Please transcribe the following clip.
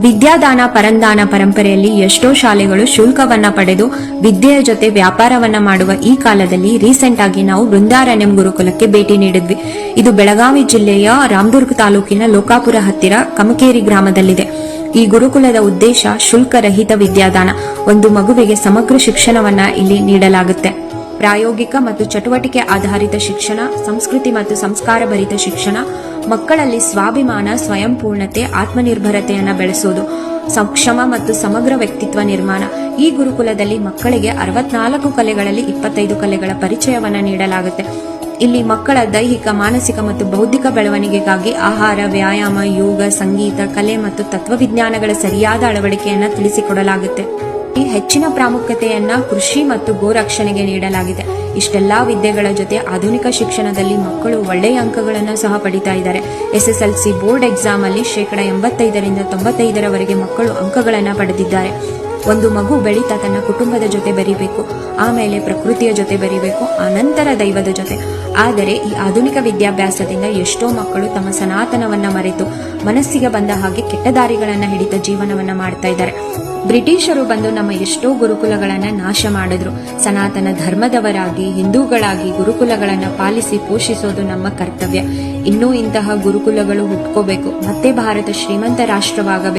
ವಿದ್ಯಾದಾನ ಪರಂದಾನ ಪರಂಪರೆಯಲ್ಲಿ ಎಷ್ಟೋ ಶಾಲೆಗಳು ಶುಲ್ಕವನ್ನ ಪಡೆದು ವಿದ್ಯೆಯ ಜೊತೆ ವ್ಯಾಪಾರವನ್ನ ಮಾಡುವ ಈ ಕಾಲದಲ್ಲಿ ರೀಸೆಂಟ್ ಆಗಿ ನಾವು ಬೃಂದಾರಣ್ಯಂ ಗುರುಕುಲಕ್ಕೆ ಭೇಟಿ ನೀಡಿದ್ವಿ. ಇದು ಬೆಳಗಾವಿ ಜಿಲ್ಲೆಯ ರಾಮದುರ್ಗ ತಾಲೂಕಿನ ಲೋಕಾಪುರ ಹತ್ತಿರ ಕಮಕೇರಿ ಗ್ರಾಮದಲ್ಲಿದೆ. ಈ ಗುರುಕುಲದ ಉದ್ದೇಶ ಶುಲ್ಕರಹಿತ ವಿದ್ಯಾದಾನ. ಒಂದು ಮಗುವಿಗೆ ಸಮಗ್ರ ಶಿಕ್ಷಣವನ್ನ ಇಲ್ಲಿ ನೀಡಲಾಗುತ್ತೆ. ಪ್ರಾಯೋಗಿಕ ಮತ್ತು ಚಟುವಟಿಕೆ ಆಧಾರಿತ ಶಿಕ್ಷಣ, ಸಂಸ್ಕೃತಿ ಮತ್ತು ಸಂಸ್ಕಾರ ಭರಿತ ಶಿಕ್ಷಣ, ಮಕ್ಕಳಲ್ಲಿ ಸ್ವಾಭಿಮಾನ, ಸ್ವಯಂಪೂರ್ಣತೆ, ಆತ್ಮನಿರ್ಭರತೆಯನ್ನ ಬೆಳೆಸೋದು, ಸಕ್ಷಮ ಮತ್ತು ಸಮಗ್ರ ವ್ಯಕ್ತಿತ್ವ ನಿರ್ಮಾಣ. ಈ ಗುರುಕುಲದಲ್ಲಿ ಮಕ್ಕಳಿಗೆ 64 ಕಲೆಗಳಲ್ಲಿ 25 ಕಲೆಗಳ ಪರಿಚಯವನ್ನ ನೀಡಲಾಗುತ್ತೆ. ಇಲ್ಲಿ ಮಕ್ಕಳ ದೈಹಿಕ, ಮಾನಸಿಕ ಮತ್ತು ಬೌದ್ಧಿಕ ಬೆಳವಣಿಗೆಗಾಗಿ ಆಹಾರ, ವ್ಯಾಯಾಮ, ಯೋಗ, ಸಂಗೀತ, ಕಲೆ ಮತ್ತು ತತ್ವವಿಜ್ಞಾನಗಳ ಸರಿಯಾದ ಅಳವಡಿಕೆಯನ್ನ ತಿಳಿಸಿಕೊಡಲಾಗುತ್ತೆ. ಈ ಹೆಚ್ಚಿನ ಪ್ರಾಮುಖ್ಯತೆಯನ್ನ ಕೃಷಿ ಮತ್ತು ಗೋರಕ್ಷಣೆಗೆ ನೀಡಲಾಗಿದೆ. ಇಷ್ಟೆಲ್ಲಾ ವಿದ್ಯೆಗಳ ಜೊತೆ ಆಧುನಿಕ ಶಿಕ್ಷಣದಲ್ಲಿ ಮಕ್ಕಳು ಒಳ್ಳೆಯ ಅಂಕಗಳನ್ನು ಸಹ ಪಡಿತಾ ಇದ್ದಾರೆ. SSLC ಬೋರ್ಡ್ ಎಕ್ಸಾಮ್ ಅಲ್ಲಿ 85% 95% ಮಕ್ಕಳು ಅಂಕಗಳನ್ನ ಪಡೆದಿದ್ದಾರೆ. ಒಂದು ಮಗು ಬೆಳೀತಾ ತನ್ನ ಕುಟುಂಬದ ಜೊತೆ ಬೆರಿಬೇಕು, ಆಮೇಲೆ ಪ್ರಕೃತಿಯ ಜೊತೆ ಬೆರಿಬೇಕು, ಆನಂತರ ದೈವದ ಜೊತೆ. ಆದರೆ ಈ ಆಧುನಿಕ ವಿದ್ಯಾಭ್ಯಾಸದಿಂದ ಎಷ್ಟೋ ಮಕ್ಕಳು ತಮ್ಮ ಸನಾತನವನ್ನ ಮರೆತು ಮನಸ್ಸಿಗೆ ಬಂದ ಹಾಗೆ ಕೆಟ್ಟ ದಾರಿಗಳನ್ನ ಹಿಡಿದ ಜೀವನವನ್ನ ಮಾಡ್ತಾ ಇದ್ದಾರೆ. ಬ್ರಿಟಿಷರು ಬಂದು ನಮ್ಮ ಎಷ್ಟೋ ಗುರುಕುಲಗಳನ್ನ ನಾಶ ಮಾಡಿದ್ರು. ಸನಾತನ ಧರ್ಮದವರಾಗಿ, ಹಿಂದೂಗಳಾಗಿ ಗುರುಕುಲಗಳನ್ನ ಪಾಲಿಸಿ ಪೋಷಿಸೋದು ನಮ್ಮ ಕರ್ತವ್ಯ. ಇನ್ನೂ ಇಂತಹ ಗುರುಕುಲಗಳು ಹುಟ್ಕೋಬೇಕು. ಮತ್ತೆ ಭಾರತ ಶ್ರೀಮಂತ ರಾಷ್ಟ್ರವಾಗಬೇಕು.